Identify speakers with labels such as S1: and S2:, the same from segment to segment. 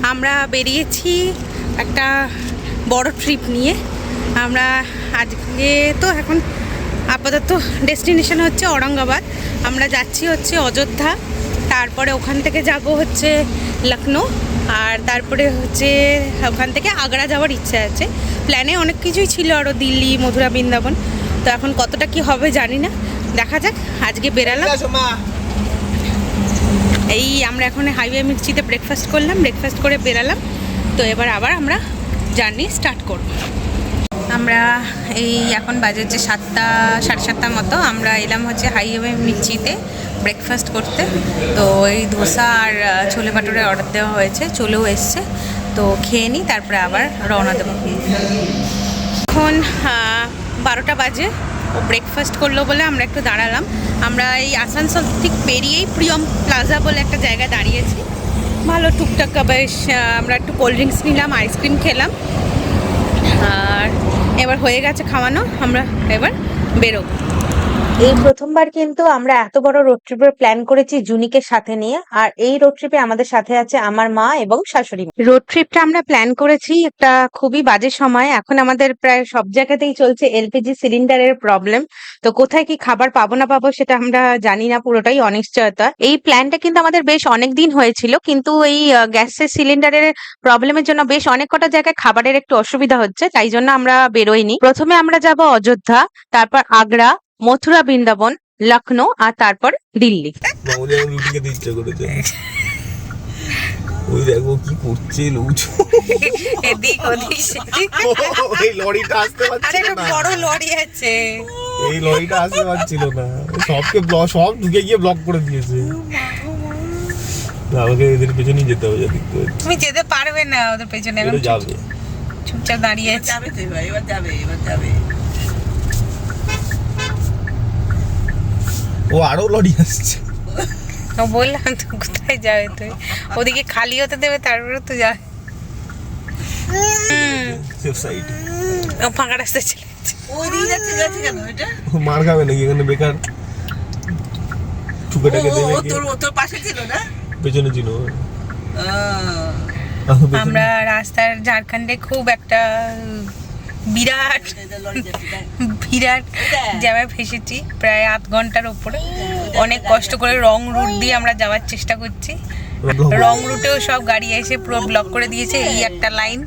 S1: আমরা বেরিয়েছি একটা বড় ট্রিপ নিয়ে। আমরা আজকে তো এখন আপাতত ডেস্টিনেশন হচ্ছে ঔরঙ্গাবাদ, আমরা যাচ্ছি হচ্ছে অযোধ্যা, তারপরে ওখান থেকে যাব হচ্ছে লখনৌ, আর তারপরে হচ্ছে ওখান থেকে আগ্রা যাওয়ার ইচ্ছা আছে। প্ল্যানে অনেক কিছুই ছিল, আরও দিল্লি, মথুরা, বৃন্দাবন। তো এখন কতটা কি হবে জানি না, দেখা যাক। আজকে বেরালাম, এই আমরা এখন হাইওয়ে মির্চিতে ব্রেকফাস্ট করলাম, ব্রেকফাস্ট করে বেরালাম। তো এবার আবার আমরা জার্নি স্টার্ট করব। আমরা এই এখন বাজে হচ্ছে 7টা, 7:30 মতো। আমরা এলাম হচ্ছে হাইওয়ে মির্চিতে ব্রেকফাস্ট করতে। তো এই ধোসা আর ছোলে ভাটুরে অর্ডার দেওয়া হয়েছে, চলেও এসছে। তো খেয়ে নিই, তারপরে আবার রওনা দেবো। এখন 12টা বাজে। ও ব্রেকফাস্ট করলো বলে আমরা একটু দাঁড়ালাম। আমরা এই আসানসোল ঠিক পেরিয়েই প্রিয়ম প্লাজা বলে একটা জায়গায় দাঁড়িয়েছি। ভালো টুকটাক বেশ, আমরা একটু কোল্ড ড্রিঙ্কস নিলাম, আইসক্রিম খেলাম, আর এবার হয়ে গেছে খাওয়ানো, আমরা এবার বেরোবো।
S2: এই প্রথমবার কিন্তু আমরা এত বড় রোড ট্রিপের প্ল্যান করেছি জুনিকে সাথে নিয়ে। আর এই রোড ট্রিপে আমাদের সাথে আছে আমার মা এবং শাশুড়ি মা। রোড ট্রিপটা আমরা প্ল্যান করেছি একটা খুবই বাজে সময়। এখন আমাদের প্রায় সব জায়গাতেই চলছে এলপিজি সিলিন্ডারের প্রবলেম। তো কোথায় কি খাবার পাবো না পাবো সেটা আমরা জানি না, পুরোটাই অনিশ্চয়তা। এই প্ল্যানটা কিন্তু আমাদের বেশ অনেক দিন হয়েছিল, কিন্তু এই গ্যাসের সিলিন্ডারের প্রবলেমের জন্য বেশ অনেক কটা জায়গায় খাবারের একটু অসুবিধা হচ্ছে, তাই জন্য আমরা বেরোইনি। প্রথমে আমরা যাব অযোধ্যা, তারপর আগ্রা, মথুরা, বৃন্দাবন, লখনৌ, আর তারপর দিল্লি।
S3: ওই দেখো কি করছে লুচু,
S1: এদিক ওদিক
S3: এই লরিটা আসতে পারছিল না,
S1: বড় লরি আছে,
S3: এই লরিটা আসতে পারছিল না, সবকে ব্লক, সব ঢুকে গিয়ে ব্লক করে দিয়েছে। আমাকে এদের পেছনেই যেতে হবে, দেখতে পাচ্ছি।
S1: তুমি যেতে পারবে না ওদের পেছনে, এখন
S3: যাবে,
S1: চুপচাপ দাঁড়িয়ে আছে।
S4: যাবে তো, এবার যাবে, এবার যাবে।
S3: ও আরো লরি আসছে।
S1: ও বললাম তো, কোথায় যাবে তুই? ওদিকে খালি হতে দেবে, তারপরে তো যাবে।
S3: সেফ সাইড,
S1: ও ফাঁকা রাস্তায় চলে যাচ্ছে।
S4: ওই দিকে যাচ্ছে, যাচ্ছে কেন এটা?
S3: মার খাবে নাকি এখানে বেকার? ঠুকেটাকে দেবে কি?
S4: তোর পাশে ছিল না,
S3: পেছনে ছিল।
S1: আমরা রাস্তার ঝাড়খণ্ডে খুব একটা বিরাট বিরাট জ্যামে ফেসেছি, প্রায় 8 ঘন্টার উপরে। অনেক কষ্ট করে রং রুট দিয়ে আমরা যাওয়ার চেষ্টা করছি। রং রুটেও সব গাড়ি এসে পুরো ব্লক করে দিয়েছে। এই একটা লাইন,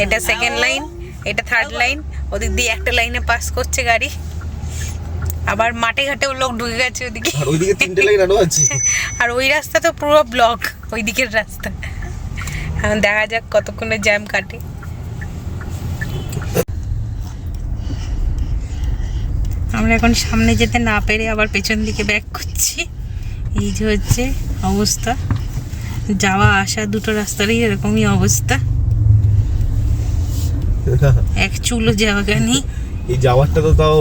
S1: এটা সেকেন্ড লাইন, এটা থার্ড লাইন, ওদিক দিয়ে একটা লাইনে পাস করছে গাড়ি। আবার মাঠে ঘাটেও লোক ঢুকে গেছে ওদিকে,
S3: আর ওইদিকে 3টে লাইন আরো আছে।
S1: আর ওই রাস্তা তো পুরো ব্লক, ওই দিকের রাস্তা। এখন দেখা যাক কতক্ষণে জ্যাম কাটে। আমরা এখন সামনে যেতে না পেরে আবার পেছন দিকে ব্যাক করছি। এই যে হচ্ছে অবস্থা, যাওয়া আসা দুটো রাস্তারই এরকমই অবস্থা, এক চুলো জায়গা নেই।
S3: এই যাওয়ারটা তো তাও,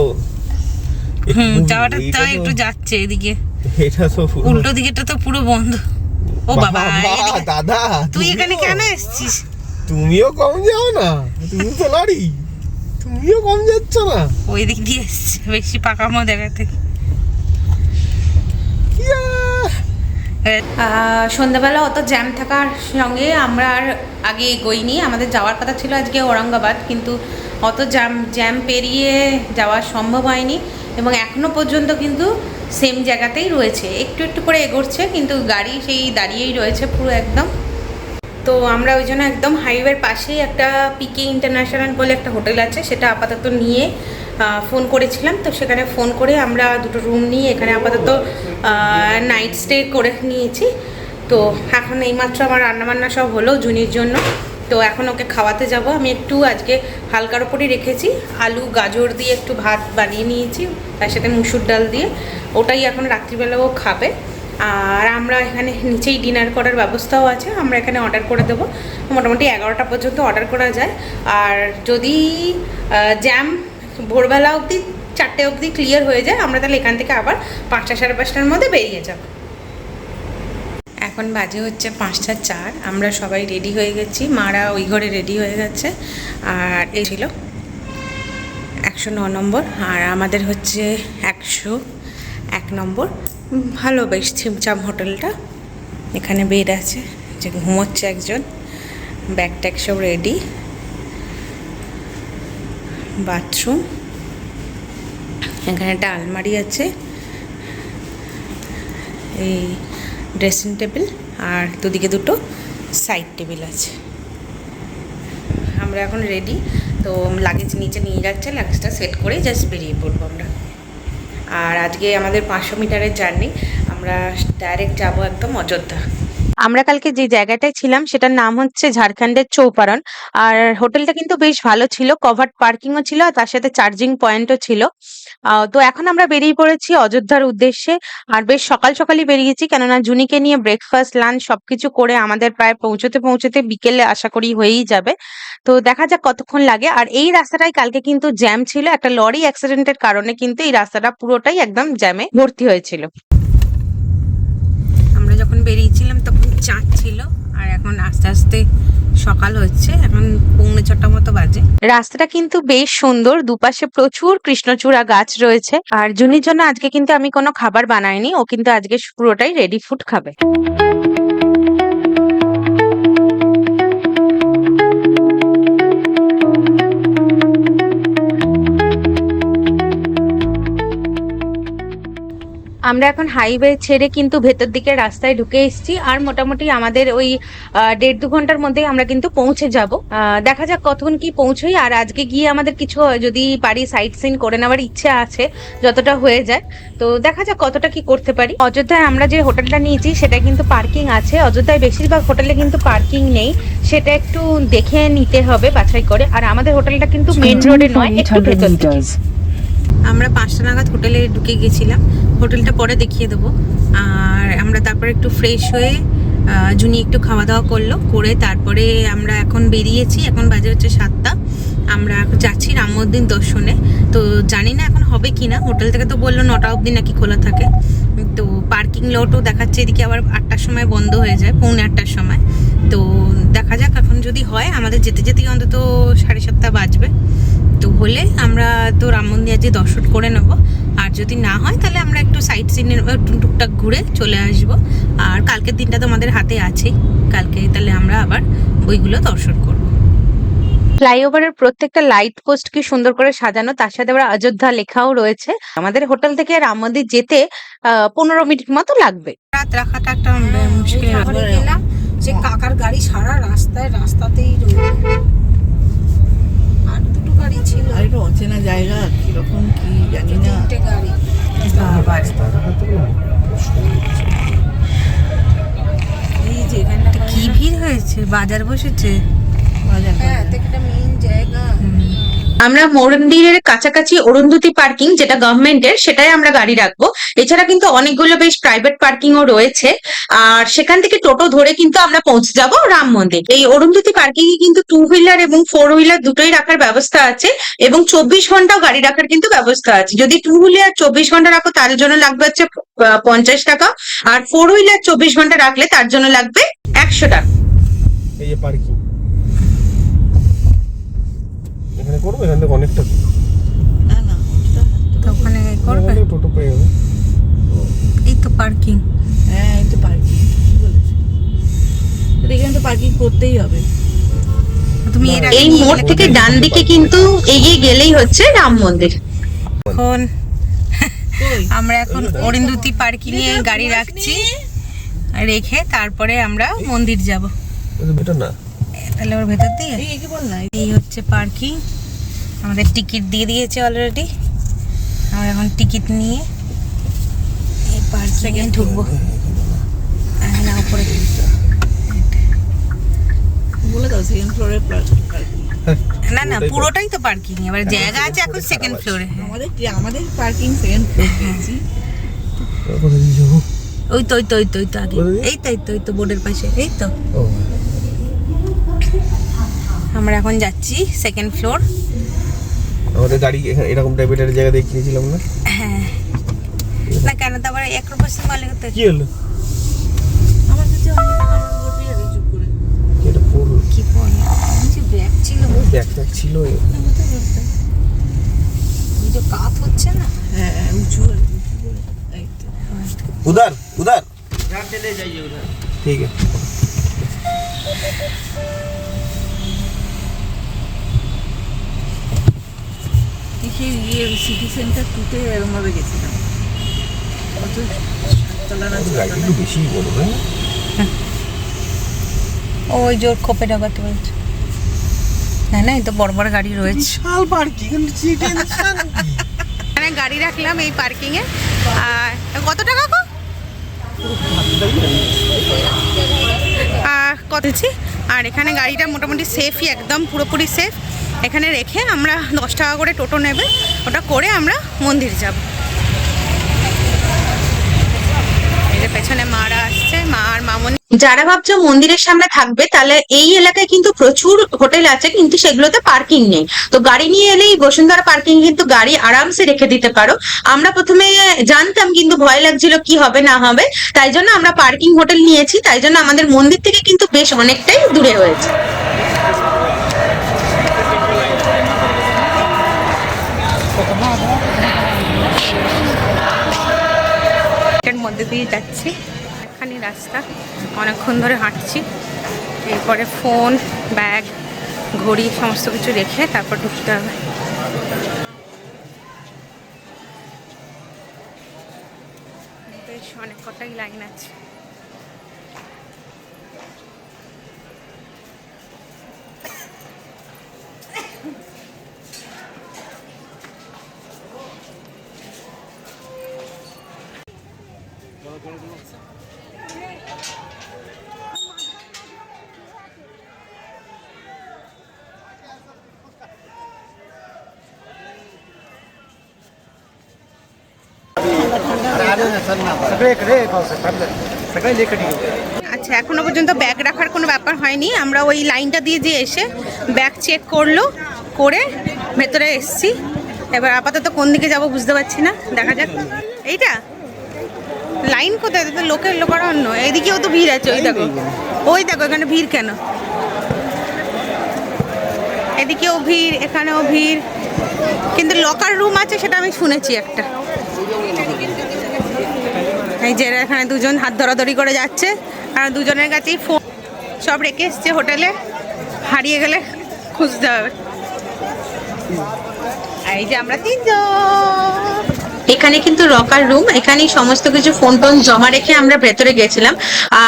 S1: যাওয়াটা তাও একটু যাচ্ছে, এদিকে
S3: এটা তো
S1: উল্টো দিকেটা তো পুরো বন্ধ। ও বাবা,
S3: দাদা
S1: তুই এখানে কেন এসেছিস?
S3: তুমিও কম যাও না, তুমি তো লরি, তুমিও কম যাচ্ছ না।
S1: ওই দিক দিয়ে এসছে বেশি পাকামো দেখাতে। সন্ধ্যাবেলা অত জ্যাম থাকার সঙ্গে আমরা আর আগে এগোইনি। আমাদের যাওয়ার কথা ছিল আজকে ঔরঙ্গাবাদ, কিন্তু অত জ্যাম পেরিয়ে যাওয়া সম্ভব হয়নি, এবং এখনও পর্যন্ত কিন্তু সেম জায়গাতেই রয়েছে, একটু একটু করে এগোচ্ছে, কিন্তু গাড়ি সেই দাঁড়িয়েই রয়েছে পুরো একদম। তো আমরা ওই জন্য একদম হাইওয়ের পাশেই একটা পিকে ইন্টারন্যাশনাল বলে একটা হোটেল আছে, সেটা আপাতত নিয়ে ফোন করেছিলাম। তো সেখানে ফোন করে আমরা দুটো রুম নিয়ে এখানে আপাতত নাইট স্টে করে নিয়েছি। তো এখন এইমাত্র আমার রান্নাবান্না সব হলো জুনির জন্য। তো এখন ওকে খাওয়াতে যাব। আমি একটু আজকে হালকার ওপরই রেখেছি, আলু গাজর দিয়ে একটু ভাত বানিয়ে নিয়েছি, তার সাথে মুসুর ডাল দিয়ে, ওটাই এখন রাত্রিবেলাও খাবে। আর আমরা এখানে নিচেই ডিনার করার ব্যবস্থাও আছে, আমরা এখানে অর্ডার করে দেবো। মোটামুটি 11টা পর্যন্ত অর্ডার করা যায়। আর যদি জ্যাম ভোরবেলা অবধি 4টে অবধি ক্লিয়ার হয়ে যায়, আমরা তাহলে এখান থেকে আবার 5টা সাড়ে 5টার মধ্যে বেরিয়ে যাব। এখন বাজে হচ্ছে 5টা 4। আমরা সবাই রেডি হয়ে গেছি, মারা ওই ঘরে রেডি হয়ে গেছে। আর এই ছিল 109 নম্বর, আর আমাদের হচ্ছে 101 নম্বর। ভালো বেশ ছিমছাম হোটেলটা, এখানে বেড আছে, যে ঘুমোচ্ছে একজন, ব্যাগ ট্যাগ সব রেডি। বাথরুম, এখানে একটা আলমারি আছে, এই ড্রেসিং টেবিল, আর দুদিকে দুটো সাইড টেবিল আছে। আমরা এখন রেডি, তো লাগেজ নিচে নিয়ে যাচ্ছে, লাগেজটা সেট করে জাস্ট বেরিয়ে পড়বো আমরা। আর আজকে আমাদের 500 মিটারের জার্নি, আমরা ডাইরেক্ট যাব একদম অযোধ্যা।
S2: আমরা কালকে যে জায়গাটায় ছিলাম সেটার নাম হচ্ছে ঝাড়খণ্ডের চৌপারন। আর হোটেলটা কিন্তু বেশ ভালো ছিল, কভার্ড পার্কিংও ছিল আর তার সাথে চার্জিং পয়েন্টও ছিল। তো এখন আমরা বেরিয়ে পড়েছি অযোধ্যার উদ্দেশ্যে। আর বেশ সকাল সকালই বেরিয়েছি, কেননা জুনিকে নিয়ে ব্রেকফাস্ট লাঞ্চ সবকিছু করে আমাদের প্রায় পৌঁছতে পৌঁছতে বিকেলে আশা করি হয়েই যাবে। তো দেখা যাক কতক্ষণ লাগে। আর এই রাস্তাটাই কালকে কিন্তু জ্যাম ছিল, একটা লরি অ্যাক্সিডেন্টের কারণে কিন্তু এই রাস্তাটা পুরোটাই একদম জ্যামে ভর্তি হয়েছিল।
S1: আমরা যখন বেরিয়েছিলাম তখন চাঁদ ছিল, আর এখন আস্তে আস্তে সকাল হচ্ছে, এখন 6:45 মতো বাজে।
S2: রাস্তাটা কিন্তু বেশ সুন্দর, দুপাশে প্রচুর কৃষ্ণচূড়া গাছ রয়েছে। আর জুনির জন্য আজকে কিন্তু আমি কোনো খাবার বানাইনি, ও কিন্তু আজকে পুরোটাই রেডি ফুড খাবে। আমরা এখন হাইওয়ে ছেড়ে কিন্তু ভেতর দিকে রাস্তায় ঢুকে এসেছি। আর মোটামুটি আমাদের ওই 1.5-2 ঘন্টার মধ্যেই আমরা কিন্তু পৌঁছে যাব। দেখা যাক কতক্ষণ কি পৌঁছোই। আর আজকে গিয়ে আমাদের কিছু যদি পারি সাইট সিন করে নেওয়ার ইচ্ছে আছে, যতটা হয়ে যায়। তো দেখা যাক কতটা কি করতে পারি। অযোধ্যায় আমরা যে হোটেলটা নিয়েছি সেটা কিন্তু পার্কিং আছে, অযোধ্যায় বেশিরভাগ হোটেলে কিন্তু পার্কিং নেই, সেটা একটু দেখে নিতে হবে বাছাই করে। আর আমাদের হোটেলটা কিন্তু মেন রোডে নয়, একটু ভেতর দিকে।
S1: আমরা 5টা নাগাদ হোটেলে ঢুকে গেছিলাম, হোটেলটা পরে দেখিয়ে দেবো। আর আমরা তারপরে একটু ফ্রেশ হয়ে জুনি একটু খাওয়া দাওয়া করলো, করে তারপরে আমরা এখন বেরিয়েছি। এখন বাজে হচ্ছে 7টা। আমরা যাচ্ছি রাম মন্দির দর্শনে। তো জানি না এখন হবে কি না, হোটেল থেকে তো বললো 9টা অবধি নাকি খোলা থাকে। তো পার্কিং লটও দেখাচ্ছে এদিকে, আবার 8টার সময় বন্ধ হয়ে যায়, 7:45টার সময়। তো দেখা যাক, এখন যদি হয় আমাদের যেতে যেতেই অন্তত 7:30 বাজবে। তো হলে আমরা তো রাম মন্দির আজকে দর্শন করে নেব, আর যদি না হয় তাহলে আমরা একটু সাইট সিনের টুকটাক ঘুরে চলে আসব। আর কালকের দিনটা তো আমাদের হাতে আছেই, কালকে তাহলে আমরা আবার ওইগুলো দর্শন করব।
S2: ফ্লাইওভারের প্রত্যেকটা লাইট পোস্ট কি সুন্দর করে সাজানো, তার সাথে আবার অযোধ্যা লেখাও রয়েছে। আমাদের হোটেল থেকে রাম মন্দির যেতে 15 মিনিট মতো লাগবে।
S1: রাত রাখাটা একটা মুশকিল ব্যাপার।
S4: গেলাম, সে কাকার গাড়ি সারা রাস্তাতেই রইল। আর দুটো গাড়ি ছিল,
S5: আর একটু অচেনা জায়গা, কিরকম কি জানি না।
S4: 3টে গাড়ি।
S5: এই যে এখানটা
S1: কি ভিড় হয়েছে, বাজার বসেছে।
S5: বাজার
S4: হ্যাঁ, তো একটা মেইন জায়গা।
S2: আমরা মন্দিরের কাছাকাছি অরুন্ধতী পার্কিং, যেটা গভর্নমেন্টের, সেটাই আমরা গাড়ি রাখবো। এছাড়া কিন্তু অনেকগুলো বেশ প্রাইভেট পার্কিংও রয়েছে, আর সেখান থেকে টোটো ধরে কিন্তু আমরা পৌঁছে যাব রাম মন্দির। এই অরুন্ধতী পার্কিং এ কিন্তু 2 হুইলার এবং 4 হুইলার দুটোই রাখার ব্যবস্থা আছে, এবং 24 ঘন্টাও গাড়ি রাখার কিন্তু ব্যবস্থা আছে। যদি 2 হুইলার 24 ঘন্টা রাখো তার জন্য লাগবে হচ্ছে 50 টাকা, আর 4 হুইলার 24 ঘন্টা রাখলে তার জন্য লাগবে 100 টাকা।
S3: এই যে পার্কিং এখানে করবো, এখান থেকে অনেকটা
S5: না না, ওটা
S1: তো ওখানে করবে,
S3: টোটো পেয়ে যাবে।
S1: এই তো পার্কিং।
S5: হ্যাঁ, এই তো পার্কিং বলেছে। তো এখানে তো পার্কিং করতেই হবে।
S1: তুমি এর আগে
S2: এই
S1: নিয়ে
S2: মোড়
S1: গেলে
S2: থেকে
S1: কোথায়?
S2: ডান দিকে কিন্তু এগিয়ে গেলেই হচ্ছে রাম মন্দির।
S1: এখন
S5: কই?
S1: আমরা এখন অরুন্ধতী পার্কিং এ গাড়ি রাখছি, রেখে তারপরে আমরা মন্দির যাব।
S3: এটা না,
S1: তাহলে ওর ভেতর দিয়ে
S5: এই কি বল না,
S1: এই হচ্ছে পার্কিং। আমাদের টিকিট দিয়ে দিয়েছে অলরেডি, আমরা এখন টিকিট নিয়ে এই পার্কিং এ ঢুকবো। না, উপরে
S5: বলে দাও সেকেন্ড ফ্লোরে পার্কিং।
S1: না না, পুরোটাই তো পার্কিং, এবার জায়গা আছে এখন সেকেন্ড ফ্লোরে।
S5: আমাদের পার্কিং সেকেন্ড ফ্লোর পেয়েছি।
S3: কোথায় দিয়ে যাবো?
S1: ওই তো আগে, এই তো বোর্ডের পাশে, এই তো।
S3: ও
S1: আমরা এখন যাচ্ছি সেকেন্ড ফ্লোর।
S3: আমাদের গাড়ি এখানে এরকম টাইপের একটা জায়গা দিয়ে কিনেছিলাম না?
S1: হ্যাঁ, না কেন তো আবার 1% মালিক তো
S3: কি হলো?
S5: আমার কাছে অনেক আমার বসে যাবে চুপ করে।
S3: এটা পড়লো
S1: কি বল, কিছু ব্যাগ ছিল,
S3: ব্যাগ ট্যাগ ছিল।
S1: ওই যে কাত হচ্ছে না।
S5: হ্যাঁ, উঁচু করে এই তো।
S3: उधर उधर ठीक है।
S5: সেই সিটি সেন্টার 2-তে এরমভাবে গেছিলাম। অত সাততলা না
S3: গাড়ি একটু বেশি বড় হয়।
S1: ওই জোর খোপে ঢাকাতে বলছে। হ্যাঁ না, এই তো বড় বড় গাড়ি রয়েছে।
S3: বিশাল পার্কিং, টেনশন কি?
S1: এখানে গাড়ি রাখলাম এই পার্কিং এ। আর কত টাকা গো? কতছি। আর এখানে গাড়িটা মোটামুটি সেফই, একদম পুরোপুরি সেফ। এখানে রেখে আমরা 10 টাকা করে টোটো নেবে, ওটা করে আমরা মন্দির যাব। এই যে পেছনে মারা আসছে, মা আর মামনি।
S2: যারা ভাবছো মন্দিরের সামনে থাকবে, তাহলে এই এলাকায় কিন্তু প্রচুর হোটেল আছে, কিন্তু সেগুলোতে পার্কিং নেই। তো গাড়ি নিয়ে এলেই বসুন্ধরা পার্কিং কিন্তু গাড়ি আরামসে রেখে দিতে পারো। আমরা প্রথমে জানতাম, কিন্তু ভয় লাগছিল কি হবে না হবে, তাই জন্য আমরা পার্কিং হোটেল নিয়েছি। তাই জন্য আমাদের মন্দির থেকে কিন্তু বেশ অনেকটাই দূরে হয়েছে।
S1: এর মধ্যে দিয়ে যাচ্ছি, একখানি রাস্তা, অনেকক্ষণ ধরে হাঁটছি। এরপরে ফোন, ব্যাগ, ঘড়ি সমস্ত কিছু রেখে তারপর ঢুকতে হবে। বেশ অনেক কটাই লাইন আছে। আচ্ছা, এখনো পর্যন্ত ব্যাগ রাখার কোনো ব্যাপার হয়নি। আমরা ওই লাইনটা দিয়ে যে এসে ব্যাগ চেক করলো, করে ভেতরে এসছি। এবার আপাতত কোন দিকে যাব বুঝতে পারছি না, দেখা যাক। এইটা লাইন কোথায়? তো লোকের লোকারণ্য, এইদিকেও তো ভিড় আছে। ওই দেখো, ওই দেখো এখানে ভিড় কেন, এদিকেও ভিড়, এখানেও ভিড়। কিন্তু লকার রুম আছে সেটা আমি শুনেছি একটা। এই যে এখানে দুজন হাত ধরাধরি করে যাচ্ছে, আর দুজনের কাছেই ফোন সব রেখে এসছে হোটেলে, হারিয়ে গেলে খুঁজতে হবে। এই যে আমরা তিনজন,
S2: এখানে কিন্তু রকার রুম, এখানেই সমস্ত কিছু ফোন টোন জমা রেখে আমরা ভেতরে গেছিলাম।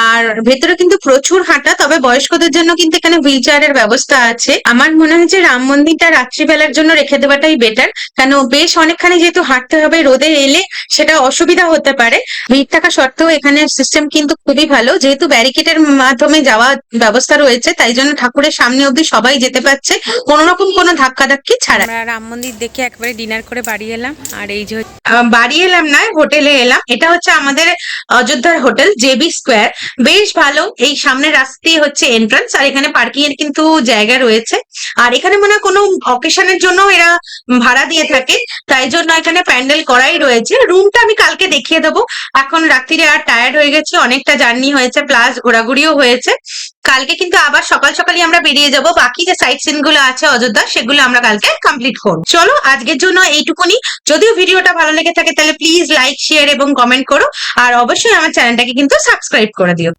S2: আর ভেতরে কিন্তু প্রচুর হাঁটা, তবে বয়স্কদের জন্য কিন্তু এখানে হুইল চেয়ারের ব্যবস্থা আছে। আমার মনে হয় যে রাম মন্দিরটা রাত্রিবেলার জন্য রেখে দেওয়াটাই বেটার, কেন বেশ অনেকখানি যেহেতু হাঁটতে হবে, রোদে এলে সেটা অসুবিধা হতে পারে। ভিড় থাকা সত্ত্বেও এখানে সিস্টেম কিন্তু খুবই ভালো, যেহেতু ব্যারিকেডের মাধ্যমে যাওয়ার ব্যবস্থা রয়েছে, তাই জন্য ঠাকুরের সামনে অব্দি সবাই যেতে পারছে কোনো রকম কোনো ধাক্কাধাক্কি ছাড়া।
S1: আমরা রাম মন্দির দেখে একবারে ডিনার করে বাড়ি এলাম। আর এই যে
S2: বাড়ি এলাম না, হোটেলে এলাম। এটা হচ্ছে আমাদের অযোধ্যার হোটেল জেবি স্কোয়ার, বেশ ভালো। এই সামনের রাস্তাতেই হচ্ছে এন্ট্রান্স, আর এখানে পার্কিং এর কিন্তু জায়গা রয়েছে। আর এখানে মনে হয় কোনো অকেশনের জন্য এরা ভাড়া দিয়ে থাকে, তাই জন্য এখানে প্যান্ডেল করাই রয়েছে। রুমটা আমি কালকে দেখিয়ে দেবো। এখন রাত্রিরে আর টায়ার্ড হয়ে গেছি, অনেকটা জার্নি হয়েছে, প্লাস ঘোরাঘুরিও হয়েছে। কালকে কিন্তু আবার সকাল সকালই আমরা বেরিয়ে যাব, বাকি যে সাইট সিন গুলো আছে অযোধ্যা, সেগুলো আমরা কালকে কমপ্লিট করব। চলো আজকের জন্য এইটুকুনি। যদিও ভিডিওটা ভালো লেগে থাকে তাহলে প্লিজ লাইক, শেয়ার এবং কমেন্ট করো, আর অবশ্যই আমার চ্যানেলটাকে কিন্তু সাবস্ক্রাইব করে দিও।